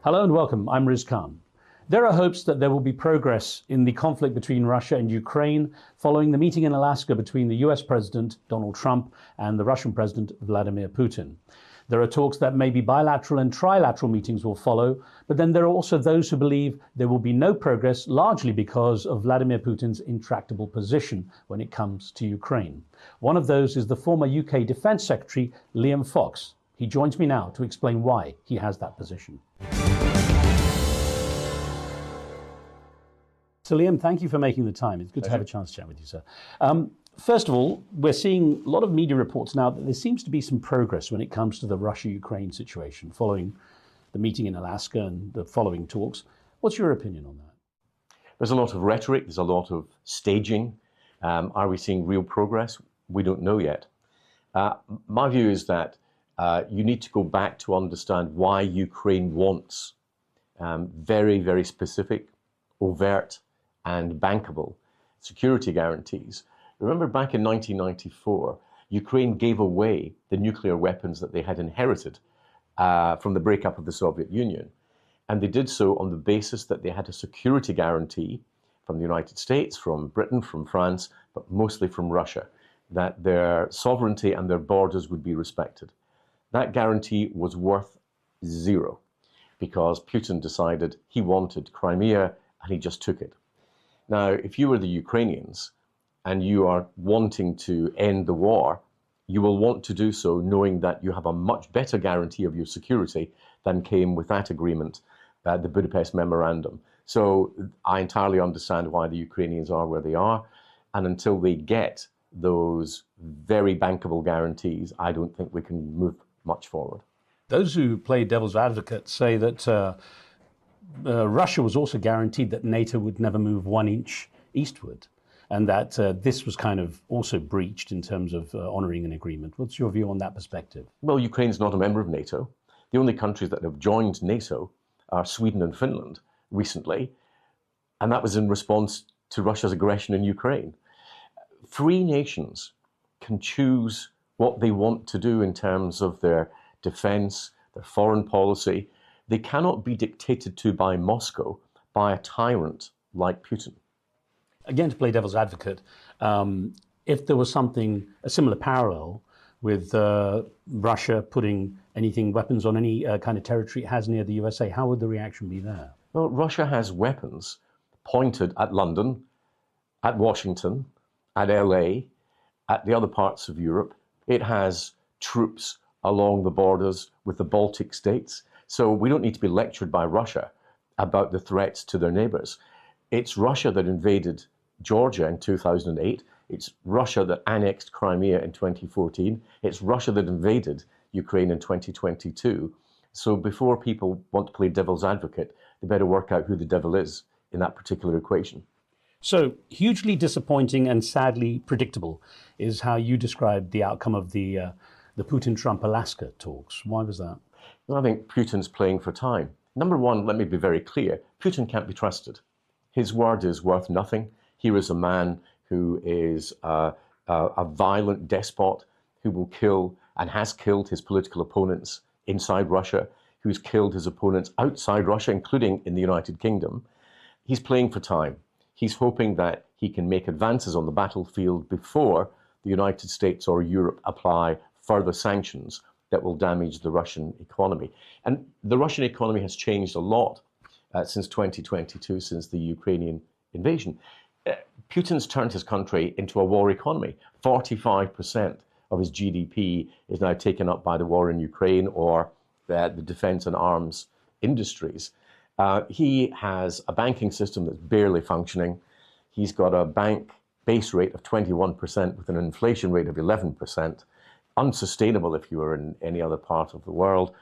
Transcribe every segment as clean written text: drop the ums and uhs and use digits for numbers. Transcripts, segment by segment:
Hello and welcome. I'm Riz Khan. There are hopes that there will be progress in the conflict between Russia and Ukraine following the meeting in Alaska between the US President Donald Trump and the Russian President Vladimir Putin. There are talks that maybe bilateral and trilateral meetings will follow, but then there are also those who believe there will be no progress, largely because of Vladimir Putin's intractable position when it comes to Ukraine. One of those is the former UK Defence Secretary, Liam Fox. He joins me now to explain why he has that position. So Liam, thank you for making the time. It's good to have a chance to chat with you, sir. First of all, we're seeing a lot of media reports now that there seems to be some progress when it comes to the Russia-Ukraine situation following the meeting in Alaska and the following talks. What's your opinion on that? There's a lot of rhetoric, there's a lot of staging. Are we seeing real progress? We don't know yet. My view is that you need to go back to understand why Ukraine wants very, very specific, overt, and bankable security guarantees. Remember back in 1994, Ukraine gave away the nuclear weapons that they had inherited from the breakup of the Soviet Union. And they did so on the basis that they had a security guarantee from the United States, from Britain, from France, but mostly from Russia, that their sovereignty and their borders would be respected. That guarantee was worth zero because Putin decided he wanted Crimea and he just took it. Now, if you were the Ukrainians, and you are wanting to end the war, you will want to do so knowing that you have a much better guarantee of your security than came with that agreement, the Budapest Memorandum. So I entirely understand why the Ukrainians are where they are. And until they get those very bankable guarantees, I don't think we can move much forward. Those who play devil's advocate say that Russia was also guaranteed that NATO would never move 1 inch eastward, and that this was kind of also breached in terms of honouring an agreement. What's your view on that perspective? Well, Ukraine's not a member of NATO. The only countries that have joined NATO are Sweden and Finland recently, and that was in response to Russia's aggression in Ukraine. Free nations can choose what they want to do in terms of their defence, their foreign policy. They cannot be dictated to by Moscow, by a tyrant like Putin. Again, to play devil's advocate, if there was a similar parallel with Russia putting weapons on any kind of territory it has near the USA, how would the reaction be there? Well, Russia has weapons pointed at London, at Washington, at LA, at the other parts of Europe. It has troops along the borders with the Baltic states. So we don't need to be lectured by Russia about the threats to their neighbors. It's Russia that invaded Georgia in 2008. It's Russia that annexed Crimea in 2014. It's Russia that invaded Ukraine in 2022. So before people want to play devil's advocate, they better work out who the devil is in that particular equation. So hugely disappointing and sadly predictable is how you described the outcome of the Putin-Trump Alaska talks. Why was that? Well, I think Putin's playing for time. Number one, let me be very clear. Putin can't be trusted. His word is worth nothing. Here is a man who is a violent despot who will kill and has killed his political opponents inside Russia, who's killed his opponents outside Russia, including in the United Kingdom. He's playing for time. He's hoping that he can make advances on the battlefield before the United States or Europe apply further sanctions that will damage the Russian economy. And the Russian economy has changed a lot since 2022, since the Ukrainian invasion. Putin's turned his country into a war economy. 45% of his GDP is now taken up by the war in Ukraine or the defense and arms industries. He has a banking system that's barely functioning. He's got a bank base rate of 21% with an inflation rate of 11%, unsustainable if you were in any other part of the world.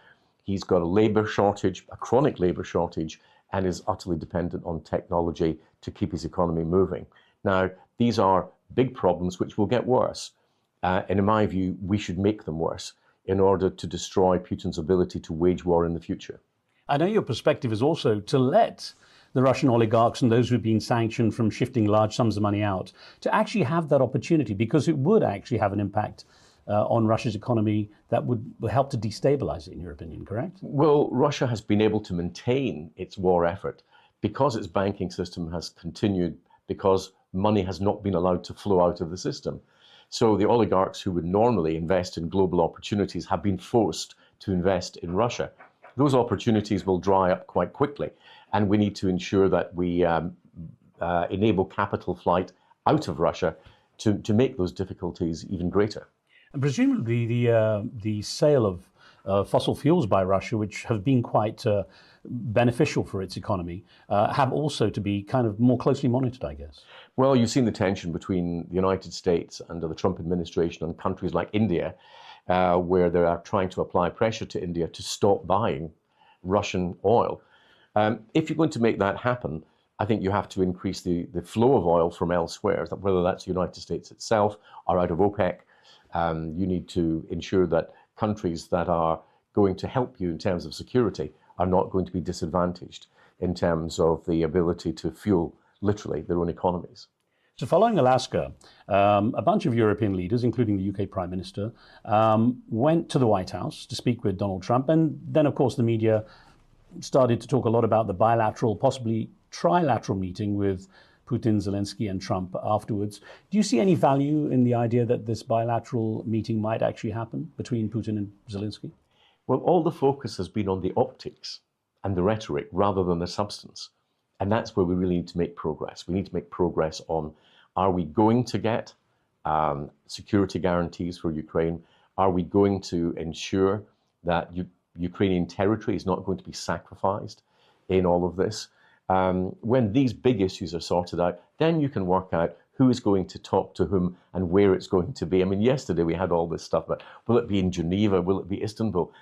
He's got a labor shortage, a chronic labor shortage, and is utterly dependent on technology to keep his economy moving. Now, these are big problems which will get worse. And in my view, we should make them worse in order to destroy Putin's ability to wage war in the future. I know your perspective is also to let the Russian oligarchs and those who've been sanctioned from shifting large sums of money out to actually have that opportunity, because it would actually have an impact on Russia's economy that would help to destabilize it, in your opinion, correct? Well, Russia has been able to maintain its war effort because its banking system has continued, because money has not been allowed to flow out of the system. So the oligarchs who would normally invest in global opportunities have been forced to invest in Russia. Those opportunities will dry up quite quickly, and we need to ensure that we enable capital flight out of Russia to make those difficulties even greater. And presumably the sale of fossil fuels by Russia, which have been quite beneficial for its economy, have also to be kind of more closely monitored, I guess. Well, you've seen the tension between the United States under the Trump administration and countries like India, where they are trying to apply pressure to India to stop buying Russian oil. If you're going to make that happen, I think you have to increase the flow of oil from elsewhere, whether that's the United States itself or out of OPEC. You need to ensure that countries that are going to help you in terms of security are not going to be disadvantaged in terms of the ability to fuel, literally, their own economies. So following Alaska, a bunch of European leaders, including the UK Prime Minister, went to the White House to speak with Donald Trump. And then, of course, the media started to talk a lot about the bilateral, possibly trilateral meeting with Putin, Zelensky, and Trump afterwards. Do you see any value in the idea that this bilateral meeting might actually happen between Putin and Zelensky? Well, all the focus has been on the optics and the rhetoric rather than the substance. And that's where we really need to make progress. We need to make progress on, are we going to get security guarantees for Ukraine? Are we going to ensure that Ukrainian territory is not going to be sacrificed in all of this? When these big issues are sorted out, then you can work out who is going to talk to whom and where it's going to be. I mean, yesterday we had all this stuff about, will it be in Geneva? Will it be Istanbul?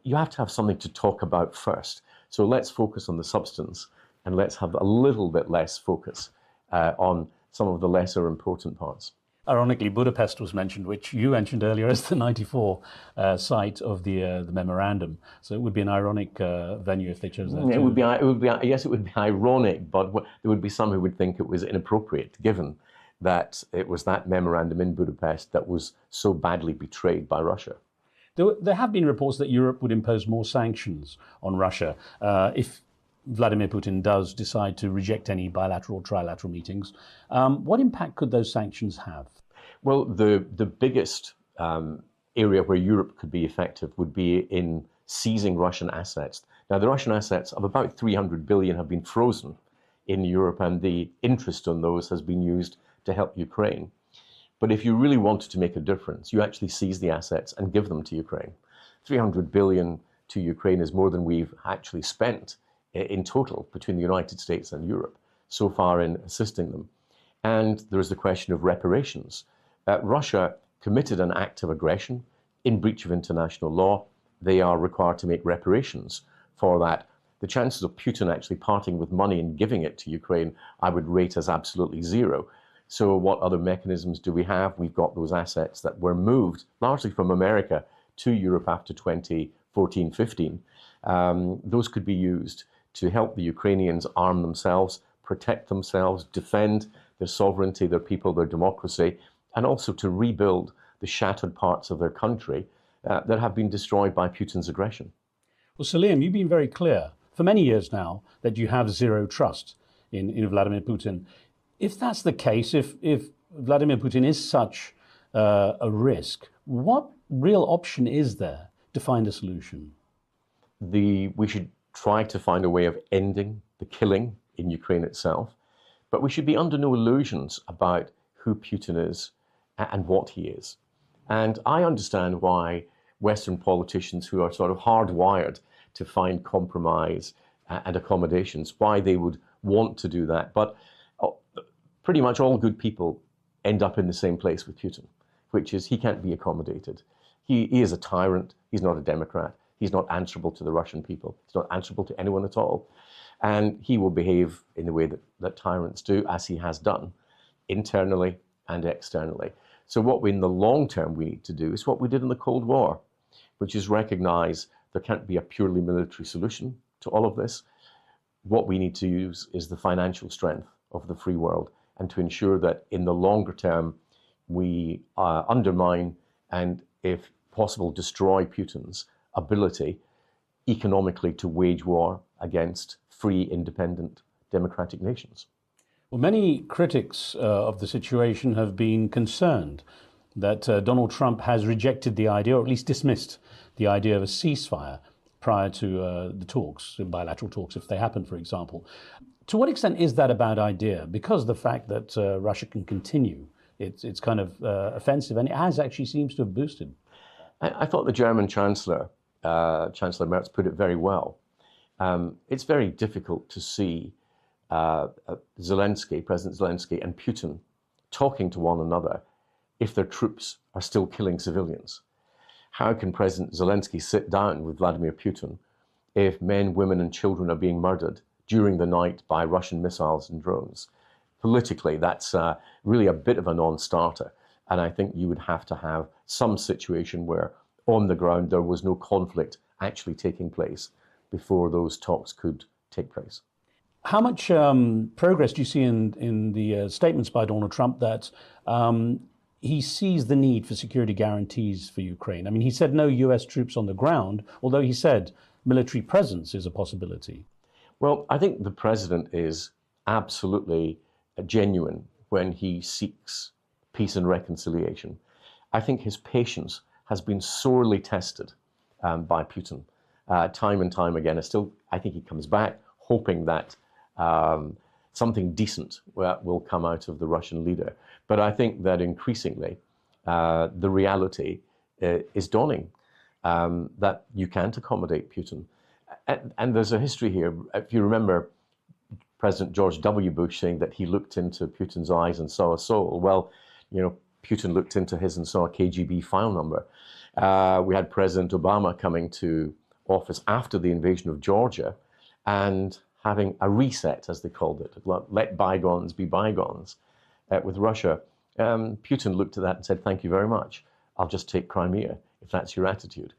You have to have something to talk about first. So let's focus on the substance, and let's have a little bit less focus on some of the lesser important parts. Ironically, Budapest was mentioned, which you mentioned earlier as the 94 site of the memorandum. So it would be an ironic venue if they chose that. Yes, it would be ironic, but there would be some who would think it was inappropriate, given that it was that memorandum in Budapest that was so badly betrayed by Russia. There have been reports that Europe would impose more sanctions on Russia if Vladimir Putin does decide to reject any bilateral or trilateral meetings. What impact could those sanctions have? Well, the biggest area where Europe could be effective would be in seizing Russian assets. Now, the Russian assets of about 300 billion have been frozen in Europe, and the interest on those has been used to help Ukraine. But if you really wanted to make a difference, you actually seize the assets and give them to Ukraine. 300 billion to Ukraine is more than we've actually spent in total between the United States and Europe so far in assisting them. And there is the question of reparations. Russia committed an act of aggression in breach of international law. They are required to make reparations for that. The chances of Putin actually parting with money and giving it to Ukraine, I would rate as absolutely zero. So what other mechanisms do we have? We've got those assets that were moved largely from America to Europe after 2014-15. Those could be used to help the Ukrainians arm themselves, protect themselves, defend their sovereignty, their people, their democracy, and also to rebuild the shattered parts of their country that have been destroyed by Putin's aggression. Well, Salim, you've been very clear for many years now that you have zero trust in Vladimir Putin. If that's the case, if Vladimir Putin is such a risk, what real option is there to find a solution? We should try to find a way of ending the killing in Ukraine itself, but we should be under no illusions about who Putin is and what he is. And I understand why Western politicians who are sort of hardwired to find compromise and accommodations, why they would want to do that. But pretty much all good people end up in the same place with Putin, which is he can't be accommodated. He is a tyrant. He's not a democrat. He's not answerable to the Russian people. He's not answerable to anyone at all. And he will behave in the way that tyrants do, as he has done, internally and externally. So what we, in the long term, we need to do is what we did in the Cold War, which is recognize there can't be a purely military solution to all of this. What we need to use is the financial strength of the free world, and to ensure that in the longer term, we undermine and if possible, destroy Putin's ability economically to wage war against free, independent, democratic nations. Well, many critics of the situation have been concerned that Donald Trump has rejected the idea, or at least dismissed the idea of a ceasefire prior to the talks, bilateral talks, if they happen, for example. To what extent is that a bad idea? Because the fact that Russia can continue, it's kind of offensive, and it has actually seems to have boosted. I thought the German Chancellor, Chancellor Merz, put it very well. It's very difficult to see Zelensky, President Zelensky, and Putin talking to one another if their troops are still killing civilians. How can President Zelensky sit down with Vladimir Putin if men, women, and children are being murdered during the night by Russian missiles and drones? Politically, that's really a bit of a non-starter. And I think you would have to have some situation where on the ground there was no conflict actually taking place before those talks could take place. How much progress do you see in the statements by Donald Trump that he sees the need for security guarantees for Ukraine? I mean, he said no US troops on the ground, although he said military presence is a possibility. Well, I think the president is absolutely genuine when he seeks peace and reconciliation. I think his patience has been sorely tested by Putin time and time again. I think he comes back hoping that something decent will come out of the Russian leader. But I think that increasingly the reality is dawning that you can't accommodate Putin. And there's a history here. If you remember President George W. Bush saying that he looked into Putin's eyes and saw a soul. Well, you know, Putin looked into his and saw a KGB file number. We had President Obama coming to office after the invasion of Georgia and having a reset, as they called it, let bygones be bygones with Russia. Putin looked at that and said, thank you very much. I'll just take Crimea, if that's your attitude.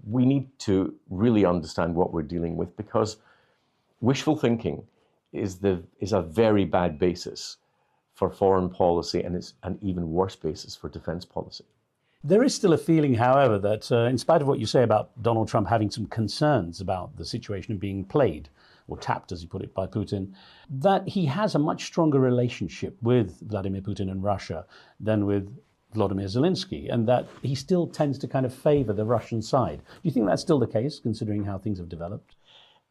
We need to really understand what we're dealing with, because wishful thinking is a very bad basis for foreign policy, and it's an even worse basis for defense policy. There is still a feeling, however, that in spite of what you say about Donald Trump having some concerns about the situation being played, or tapped, as he put it, by Putin, that he has a much stronger relationship with Vladimir Putin and Russia than with Volodymyr Zelensky, and that he still tends to kind of favor the Russian side. Do you think that's still the case, considering how things have developed?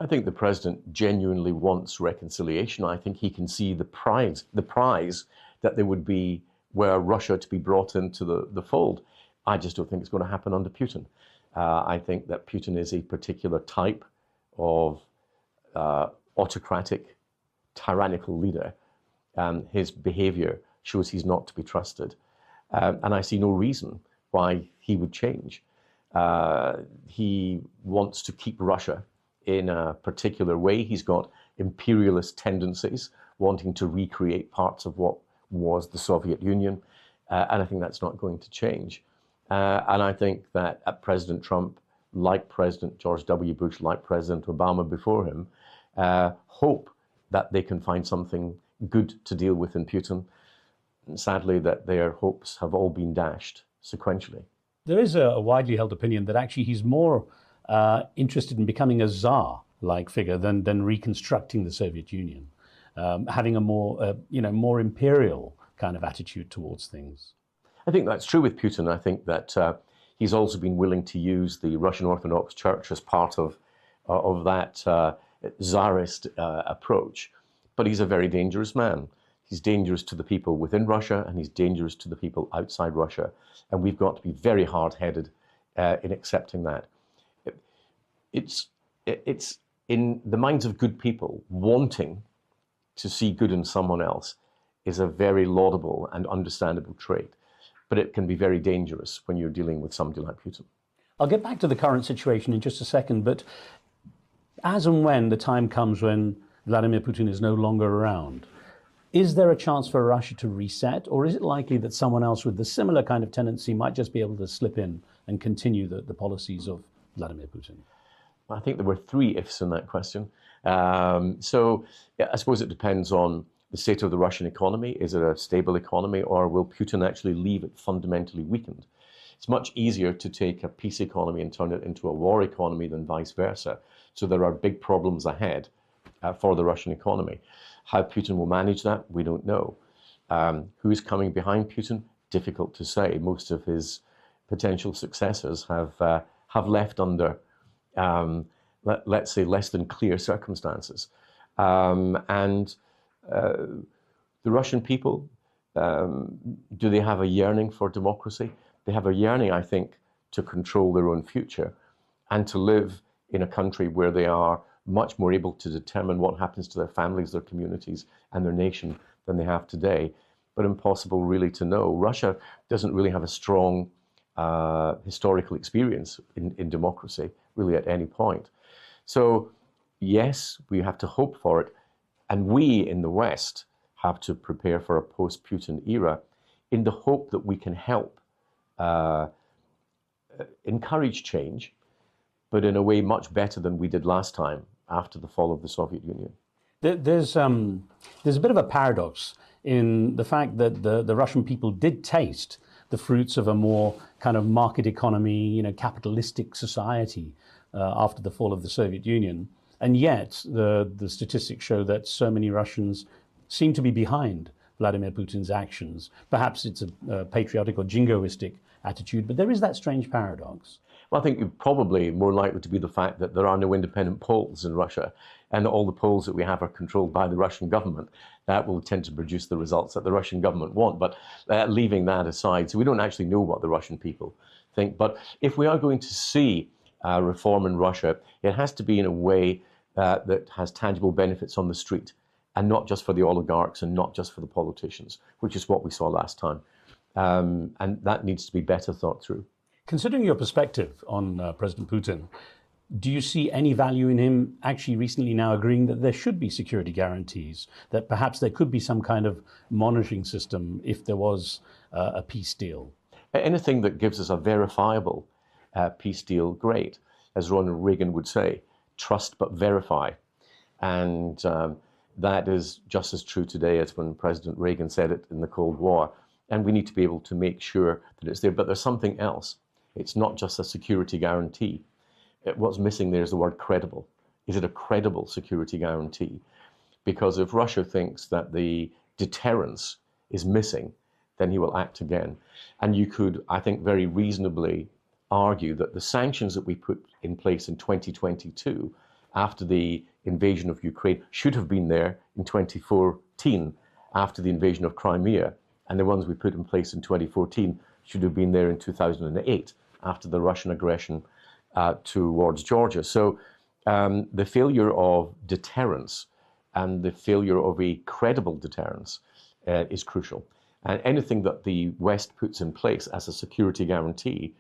I think the president genuinely wants reconciliation. I think he can see the prize that there would be were Russia to be brought into the fold. I just don't think it's going to happen under Putin. I think that Putin is a particular type of autocratic, tyrannical leader. His behavior shows he's not to be trusted. And I see no reason why he would change. He wants to keep Russia in a particular way. He's got imperialist tendencies, wanting to recreate parts of what was the Soviet Union. And I think that's not going to change. And I think that President Trump, like President George W. Bush, like President Obama before him, hope that they can find something good to deal with in Putin. And sadly, that their hopes have all been dashed sequentially. There is a widely held opinion that actually he's more interested in becoming a czar-like figure than reconstructing the Soviet Union, having a more imperial kind of attitude towards things. I think that's true with Putin. I think that he's also been willing to use the Russian Orthodox Church as part of that czarist approach. But he's a very dangerous man. He's dangerous to the people within Russia, and he's dangerous to the people outside Russia. And we've got to be very hard-headed in accepting that. It's in the minds of good people, wanting to see good in someone else is a very laudable and understandable trait. But it can be very dangerous when you're dealing with somebody like Putin. I'll get back to the current situation in just a second, but as and when the time comes when Vladimir Putin is no longer around, is there a chance for Russia to reset, or is it likely that someone else with the similar kind of tendency might just be able to slip in and continue the policies of Vladimir Putin? I think there were three ifs in that question. So yeah, I suppose it depends on the state of the Russian economy. Is it a stable economy, or will Putin actually leave it fundamentally weakened? It's much easier to take a peace economy and turn it into a war economy than vice versa. So there are big problems ahead for the Russian economy. How Putin will manage that, we don't know. Who's coming behind Putin? Difficult to say. Most of his potential successors have left under, let's say, less than clear circumstances. And the Russian people, do they have a yearning for democracy? They have a yearning, I think, to control their own future and to live in a country where they are much more able to determine what happens to their families, their communities, and their nation than they have today. But impossible really to know. Russia doesn't really have a strong historical experience in democracy, really at any point. So yes, we have to hope for it. And we in the West have to prepare for a post-Putin era in the hope that we can help encourage change, but in a way much better than we did last time after the fall of the Soviet Union. There's a bit of a paradox in the fact that the Russian people did taste the fruits of a more kind of market economy, capitalistic society after the fall of the Soviet Union. And yet the statistics show that so many Russians seem to be behind Vladimir Putin's actions. Perhaps it's a patriotic or jingoistic attitude, but there is that strange paradox. Well, I think you're probably more likely to be the fact that there are no independent polls in Russia, and all the polls that we have are controlled by the Russian government. That will tend to produce the results that the Russian government want. But leaving that aside, so we don't actually know what the Russian people think. But if we are going to see reform in Russia, it has to be in a way that has tangible benefits on the street, and not just for the oligarchs and not just for the politicians, which is what we saw last time. And that needs to be better thought through. Considering your perspective on President Putin, do you see any value in him actually recently now agreeing that there should be security guarantees, that perhaps there could be some kind of monitoring system if there was a peace deal? Anything that gives us a verifiable peace deal, great. As Ronald Reagan would say, trust but verify. And that is just as true today as when President Reagan said it in the Cold War. And we need to be able to make sure that it's there. But there's something else. It's not just a security guarantee. What's missing there is the word credible. Is it a credible security guarantee? Because if Russia thinks that the deterrence is missing, then he will act again. And you could, I think, very reasonably argue that the sanctions that we put in place in 2022 after the invasion of Ukraine should have been there in 2014 after the invasion of Crimea. And the ones we put in place in 2014 should have been there in 2008 after the Russian aggression towards Georgia. So the failure of deterrence and the failure of a credible deterrence is crucial. And anything that the West puts in place as a security guarantee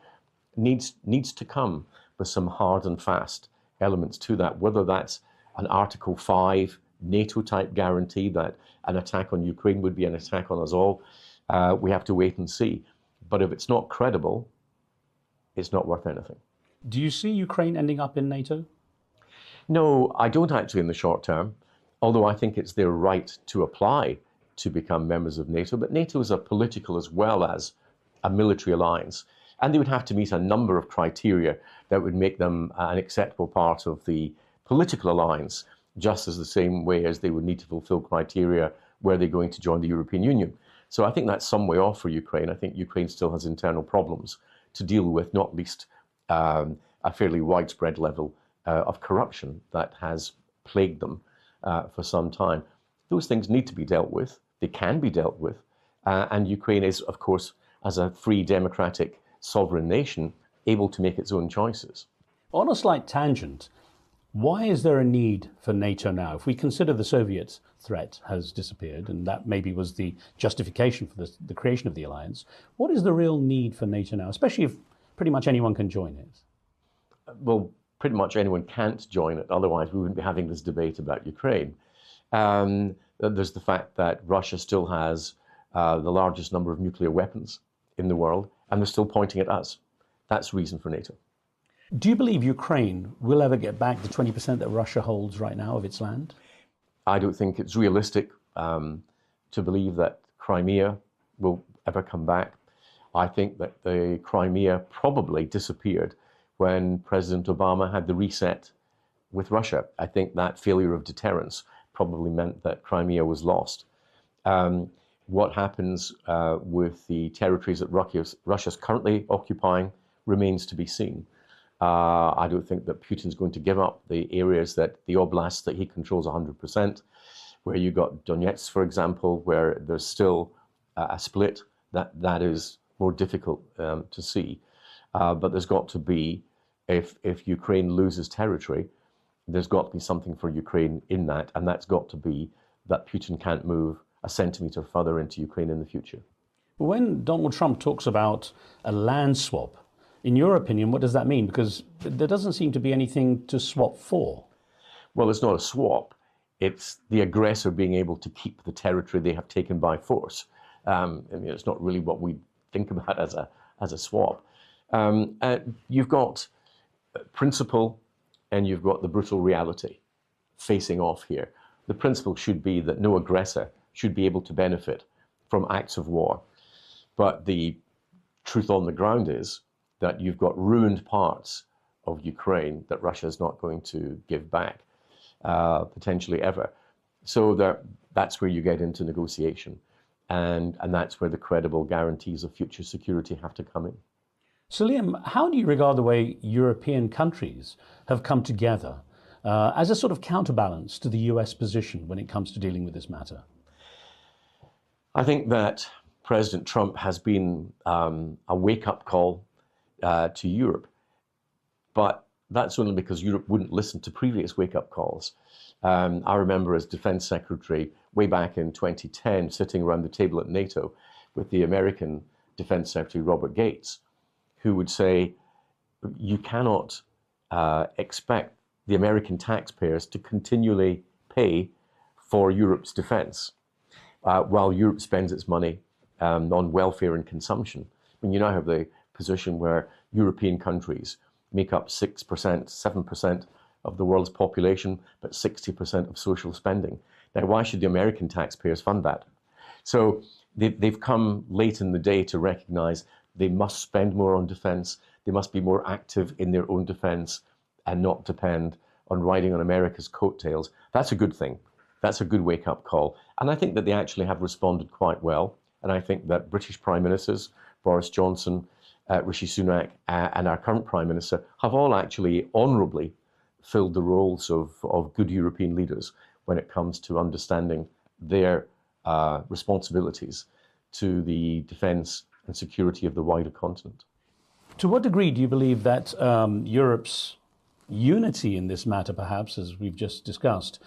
needs to come with some hard and fast elements to that, whether that's an Article 5 NATO-type guarantee that an attack on Ukraine would be an attack on us all. We have to wait and see. But if it's not credible, it's not worth anything. Do you see Ukraine ending up in NATO? No, I don't actually in the short term, although I think it's their right to apply to become members of NATO. But NATO is a political as well as a military alliance. And they would have to meet a number of criteria that would make them an acceptable part of the political alliance, just as the same way as they would need to fulfill criteria were they going to join the European Union. So I think that's some way off for Ukraine. I think Ukraine still has internal problems to deal with, not least a fairly widespread level of corruption that has plagued them for some time. Those things need to be dealt with. They can be dealt with. And Ukraine is, of course, as a free, democratic, sovereign nation, able to make its own choices. On a slight tangent, why is there a need for NATO now? If we consider the Soviet threat has disappeared, and that maybe was the justification for the creation of the alliance, what is the real need for NATO now, especially if pretty much anyone can join it? Well, pretty much anyone can't join it, otherwise we wouldn't be having this debate about Ukraine. There's the fact that Russia still has the largest number of nuclear weapons in the world, and they're still pointing at us. That's reason for NATO. Do you believe Ukraine will ever get back the 20% that Russia holds right now of its land? I don't think it's realistic to believe that Crimea will ever come back. I think that the Crimea probably disappeared when President Obama had the reset with Russia. I think that failure of deterrence probably meant that Crimea was lost. What happens with the territories that Russia's currently occupying remains to be seen. I don't think that Putin's going to give up the areas the oblasts that he controls 100%, where you got Donetsk, for example, where there's still a split. That is more difficult to see. But there's got to be, if Ukraine loses territory, there's got to be something for Ukraine in that, and that's got to be that Putin can't move a centimeter further into Ukraine in the future. When Donald Trump talks about a land swap, in your opinion, what does that mean? Because there doesn't seem to be anything to swap for. Well, it's not a swap. It's the aggressor being able to keep the territory they have taken by force. I mean, it's not really what we think about as a swap. You've got principle and you've got the brutal reality facing off here. The principle should be that no aggressor should be able to benefit from acts of war. But the truth on the ground is that you've got ruined parts of Ukraine that Russia is not going to give back, potentially ever. So that's where you get into negotiation. And that's where the credible guarantees of future security have to come in. So Liam, how do you regard the way European countries have come together as a sort of counterbalance to the US position when it comes to dealing with this matter? I think that President Trump has been a wake-up call to Europe, but that's only because Europe wouldn't listen to previous wake-up calls. I remember as Defense Secretary way back in 2010 sitting around the table at NATO with the American Defense Secretary Robert Gates, who would say, you cannot expect the American taxpayers to continually pay for Europe's defense while Europe spends its money on welfare and consumption. I mean, you now have the position where European countries make up 6%, 7% of the world's population, but 60% of social spending. Now, why should the American taxpayers fund that? So they've come late in the day to recognize they must spend more on defense, they must be more active in their own defense and not depend on riding on America's coattails. That's a good thing. That's a good wake-up call. And I think that they actually have responded quite well. And I think that British Prime Ministers, Boris Johnson, Rishi Sunak, and our current Prime Minister have all actually honourably filled the roles of good European leaders when it comes to understanding their responsibilities to the defence and security of the wider continent. To what degree do you believe that Europe's unity in this matter, perhaps, as we've just discussed,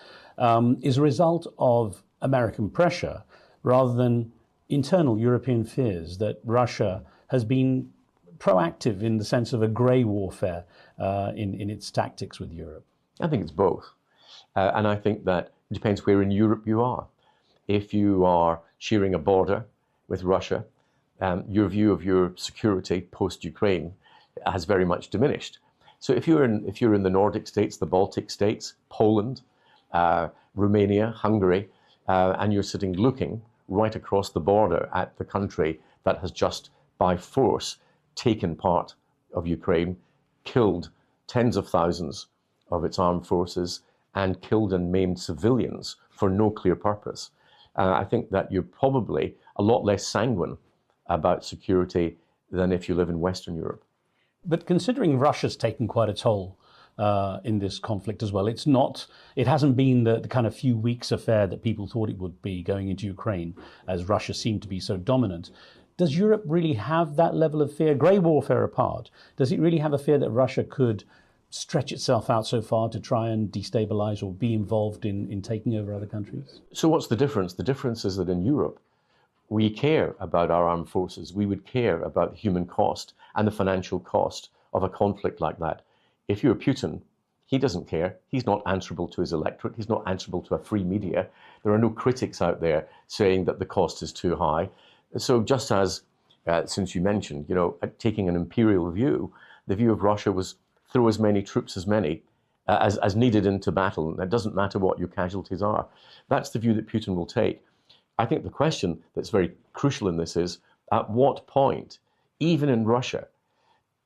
is a result of American pressure rather than internal European fears that Russia has been proactive in the sense of a grey warfare in its tactics with Europe? I think it's both. And I think that it depends where in Europe you are. If you are sharing a border with Russia, your view of your security post-Ukraine has very much diminished. So if you're in the Nordic states, the Baltic states, Poland, Romania, Hungary, and you're sitting looking right across the border at the country that has just by force taken part of Ukraine, killed tens of thousands of its armed forces, and killed and maimed civilians for no clear purpose. I think that you're probably a lot less sanguine about security than if you live in Western Europe. But considering Russia's taken quite a toll in this conflict as well, it hasn't been the kind of few weeks affair that people thought it would be going into Ukraine, as Russia seemed to be so dominant. Does Europe really have that level of fear, grey warfare apart? Does it really have a fear that Russia could stretch itself out so far to try and destabilize or be involved in taking over other countries? So what's the difference? The difference is that in Europe, we care about our armed forces. We would care about the human cost and the financial cost of a conflict like that. If you're Putin, he doesn't care. He's not answerable to his electorate. He's not answerable to a free media. There are no critics out there saying that the cost is too high. So just as, since you mentioned, taking an imperial view, the view of Russia was throw as many troops as needed into battle. And it doesn't matter what your casualties are. That's the view that Putin will take. I think the question that's very crucial in this is, at what point even in Russia,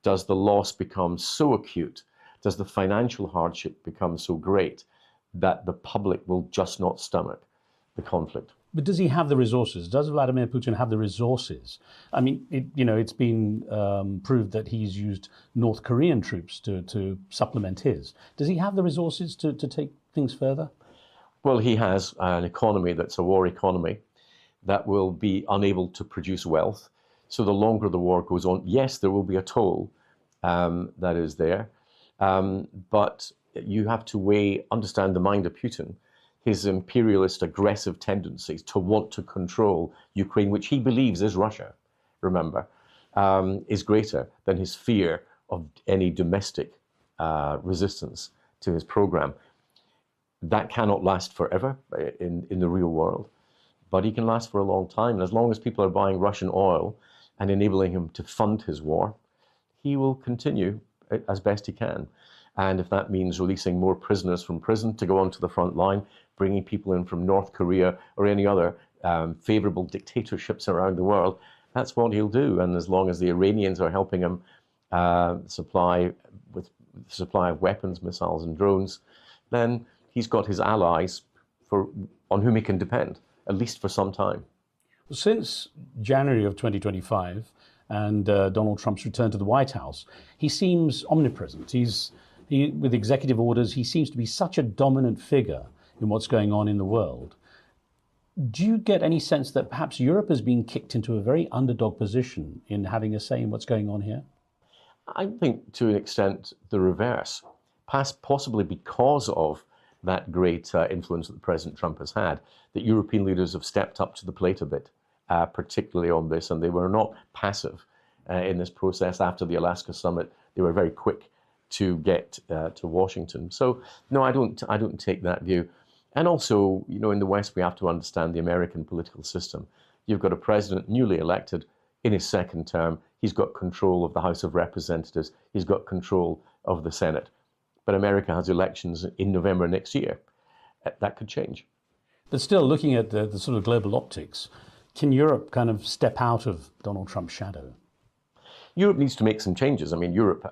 does the loss become so acute, does the financial hardship become so great that the public will just not stomach the conflict. But does he have the resources? Does Vladimir Putin have the resources? I mean, it's been proved that he's used North Korean troops to supplement his. Does he have the resources to take things further? Well, he has an economy that's a war economy that will be unable to produce wealth. So the longer the war goes on, yes, there will be a toll that is there. But you have to understand the mind of Putin, his imperialist, aggressive tendencies to want to control Ukraine, which he believes is Russia, remember, is greater than his fear of any domestic resistance to his program. That cannot last forever in the real world, but he can last for a long time. And as long as people are buying Russian oil and enabling him to fund his war, he will continue as best he can. And if that means releasing more prisoners from prison to go onto the front line, bringing people in from North Korea or any other favorable dictatorships around the world, that's what he'll do. And as long as the Iranians are helping him supply of weapons, missiles, and drones, then he's got his allies on whom he can depend, at least for some time. Since January of 2025 and Donald Trump's return to the White House, he seems omnipresent. With executive orders, he seems to be such a dominant figure in what's going on in the world. Do you get any sense that perhaps Europe has been kicked into a very underdog position in having a say in what's going on here? I think to an extent the reverse, possibly because of that great influence that President Trump has had, that European leaders have stepped up to the plate a bit, particularly on this, and they were not passive in this process. After the Alaska summit, they were very quick to get to Washington. So no, I don't take that view. And also, in the West, we have to understand the American political system. You've got a president newly elected in his second term. He's got control of the House of Representatives. He's got control of the Senate. But America has elections in November next year. That could change. But still, looking at the sort of global optics, can Europe kind of step out of Donald Trump's shadow? Europe needs to make some changes. I mean, Europe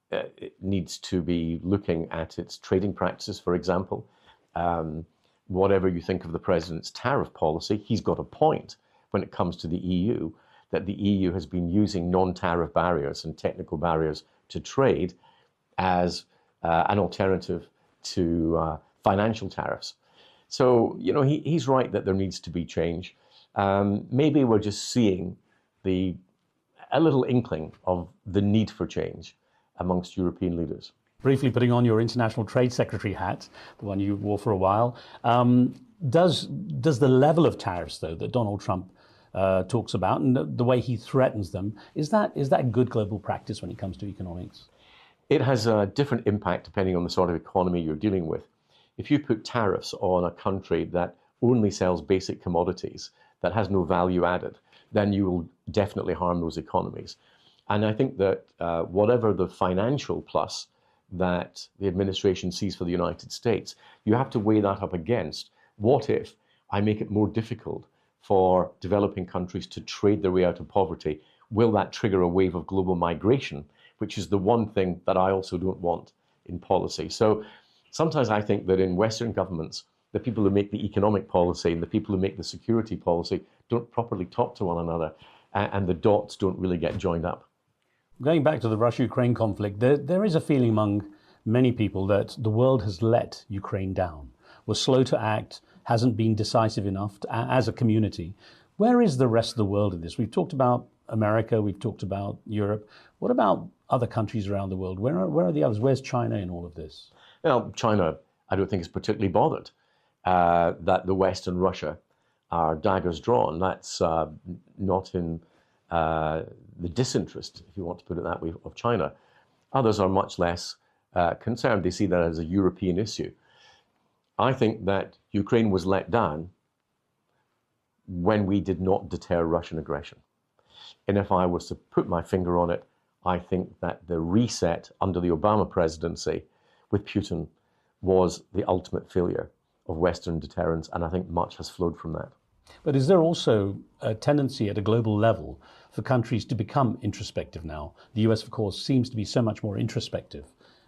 it needs to be looking at its trading practices, for example. Whatever you think of the president's tariff policy, he's got a point when it comes to the EU, that the EU has been using non-tariff barriers and technical barriers to trade as an alternative to financial tariffs. So, he's right that there needs to be change. Maybe we're just seeing a little inkling of the need for change amongst European leaders. Briefly putting on your international trade secretary hat, the one you wore for a while, does the level of tariffs, though, that Donald Trump talks about and the way he threatens them, is that good global practice when it comes to economics? It has a different impact depending on the sort of economy you're dealing with. If you put tariffs on a country that only sells basic commodities, that has no value added, then you will definitely harm those economies. And I think that whatever the financial plus that the administration sees for the United States, you have to weigh that up against what if I make it more difficult for developing countries to trade their way out of poverty? Will that trigger a wave of global migration, which is the one thing that I also don't want in policy? So sometimes I think that in Western governments, the people who make the economic policy and the people who make the security policy don't properly talk to one another, and the dots don't really get joined up. Going back to the Russia-Ukraine conflict, there is a feeling among many people that the world has let Ukraine down, was slow to act, hasn't been decisive enough as a community. Where is the rest of the world in this? We've talked about America, we've talked about Europe. What about other countries around the world? Where are the others? Where's China in all of this? Well, China, I don't think is particularly bothered that the West and Russia are daggers drawn. That's not in the disinterest, if you want to put it that way, of China. Others are much less concerned. They see that as a European issue. I think that Ukraine was let down when we did not deter Russian aggression. And if I was to put my finger on it, I think that the reset under the Obama presidency with Putin was the ultimate failure of Western deterrence, and I think much has flowed from that. But is there also a tendency at a global level for countries to become introspective now? The US, of course, seems to be so much more introspective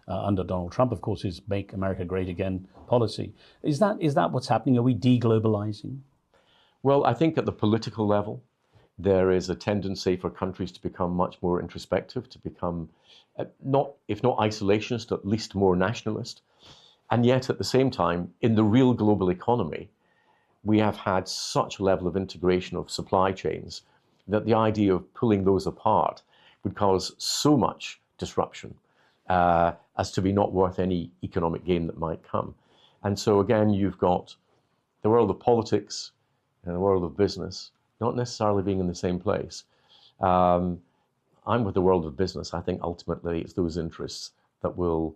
under Donald Trump, of course, his Make America Great Again policy. Is that what's happening? Are we deglobalizing? Well, I think at the political level, there is a tendency for countries to become much more introspective, to become not, if not isolationist, at least more nationalist. And yet, at the same time, in the real global economy, we have had such a level of integration of supply chains that the idea of pulling those apart would cause so much disruption as to be not worth any economic gain that might come. And so again, you've got the world of politics and the world of business not necessarily being in the same place. I'm with the world of business. I think ultimately it's those interests that will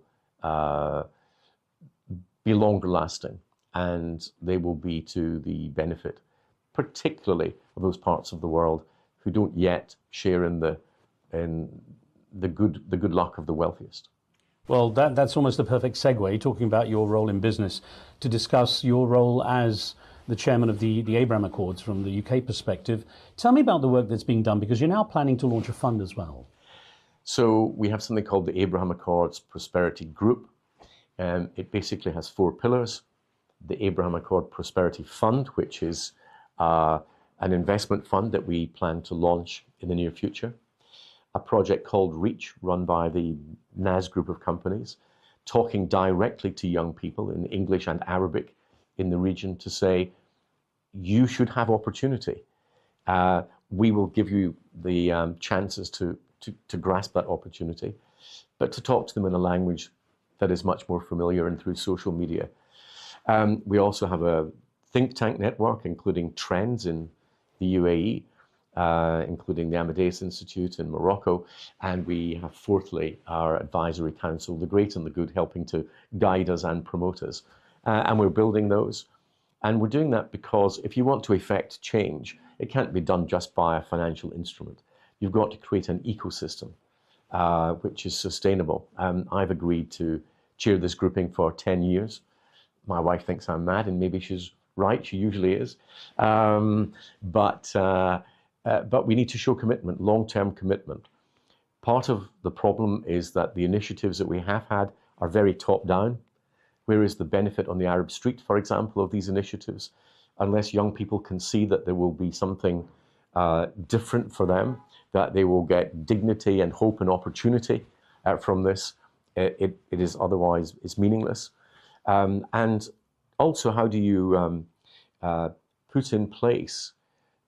be longer lasting, and they will be to the benefit, particularly of those parts of the world who don't yet share in the good luck of the wealthiest. Well, that's almost the perfect segue, talking about your role in business, to discuss your role as the chairman of the Abraham Accords from the UK perspective. Tell me about the work that's being done, because you're now planning to launch a fund as well. So we have something called the Abraham Accords Prosperity Group. It basically has 4 pillars. The Abraham Accord Prosperity Fund, which is an investment fund that we plan to launch in the near future. A project called REACH, run by the NAS group of companies, talking directly to young people in English and Arabic in the region to say, you should have opportunity. We will give you the chances to grasp that opportunity, but to talk to them in a language that is much more familiar and through social media. We also have a think tank network, including Trends in the UAE, including the Amadeus Institute in Morocco. And we have, fourthly, our advisory council, the great and the good, helping to guide us and promote us. And we're building those. And we're doing that because if you want to effect change, it can't be done just by a financial instrument. You've got to create an ecosystem which is sustainable. I've agreed to chair this grouping for 10 years. My wife thinks I'm mad, and maybe she's right, she usually is. But we need to show commitment, long-term commitment. Part of the problem is that the initiatives that we have had are very top-down. Where is the benefit on the Arab street, for example, of these initiatives? Unless young people can see that there will be something different for them, that they will get dignity and hope and opportunity from this, it is otherwise, it's meaningless. And also, how do you put in place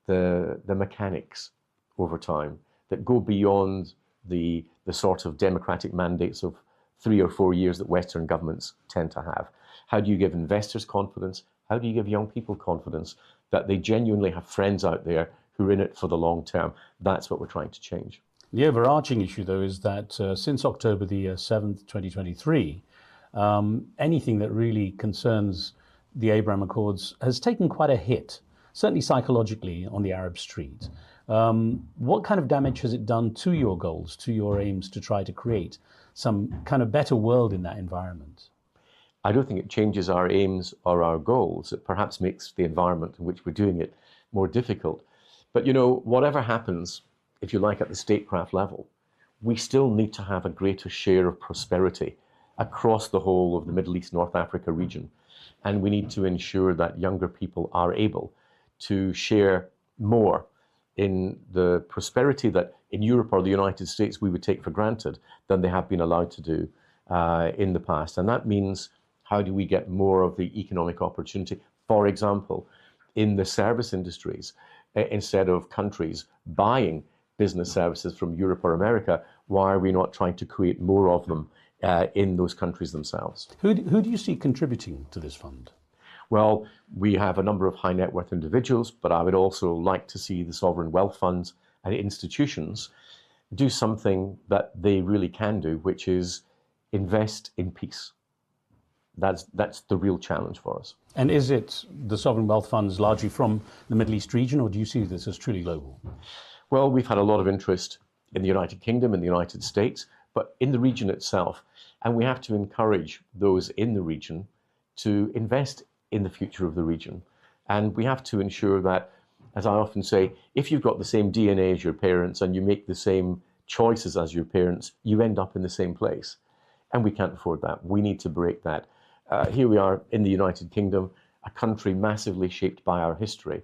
the mechanics over time that go beyond the sort of democratic mandates of 3 or 4 years that Western governments tend to have? How do you give investors confidence? How do you give young people confidence that they genuinely have friends out there who are in it for the long term? That's what we're trying to change. The overarching issue, though, is that since October the 7th, 2023, anything that really concerns the Abraham Accords has taken quite a hit, certainly psychologically, on the Arab street. What kind of damage has it done to your goals, to your aims to try to create some kind of better world in that environment? I don't think it changes our aims or our goals. It perhaps makes the environment in which we're doing it more difficult. But, you know, whatever happens, if you like, at the statecraft level, we still need to have a greater share of prosperity across the whole of the Middle East, North Africa region. And we need to ensure that younger people are able to share more in the prosperity that in Europe or the United States we would take for granted than they have been allowed to do in the past. And that means, how do we get more of the economic opportunity? For example, in the service industries, instead of countries buying business services from Europe or America, why are we not trying to create more of them in those countries themselves? Who do you see contributing to this fund? Well, we have a number of high net worth individuals, but I would also like to see the sovereign wealth funds and institutions do something that they really can do, which is invest in peace. That's the real challenge for us. And is it the sovereign wealth funds largely from the Middle East region, or do you see this as truly global? Well, we've had a lot of interest in the United Kingdom, in the United States, but in the region itself. And we have to encourage those in the region to invest in the future of the region. And we have to ensure that, as I often say, if you've got the same DNA as your parents and you make the same choices as your parents, you end up in the same place. And we can't afford that. We need to break that. Here we are in the United Kingdom, a country massively shaped by our history.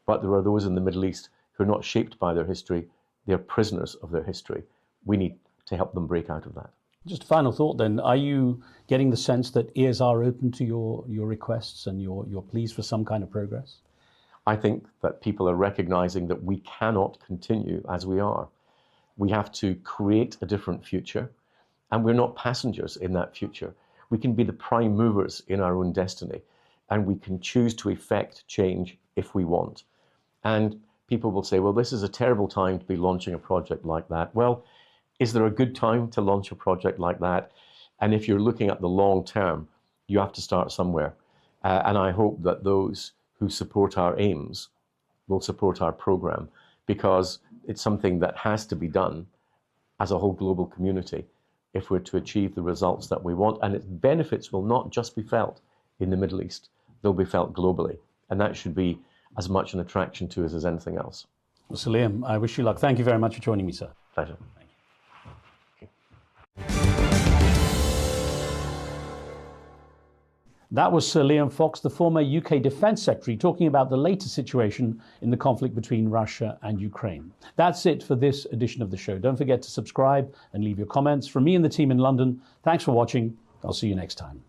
But there are those in the Middle East who are not shaped by their history. They're prisoners of their history. We need to help them break out of that. Just a final thought then. Are you getting the sense that ears are open to your requests and your pleas for some kind of progress? I think that people are recognizing that we cannot continue as we are. We have to create a different future, and we're not passengers in that future. We can be the prime movers in our own destiny, and we can choose to effect change if we want. And people will say, well, this is a terrible time to be launching a project like that. Well, is there a good time to launch a project like that? And if you're looking at the long term, you have to start somewhere. And I hope that those who support our aims will support our program, because it's something that has to be done as a whole global community if we're to achieve the results that we want. And its benefits will not just be felt in the Middle East, they'll be felt globally. And that should be as much an attraction to us as anything else. Well, Sir Liam, I wish you luck. Thank you very much for joining me, sir. Pleasure. That was Sir Liam Fox, the former UK Defence Secretary, talking about the latest situation in the conflict between Russia and Ukraine. That's it for this edition of the show. Don't forget to subscribe and leave your comments. From me and the team in London, thanks for watching. I'll see you next time.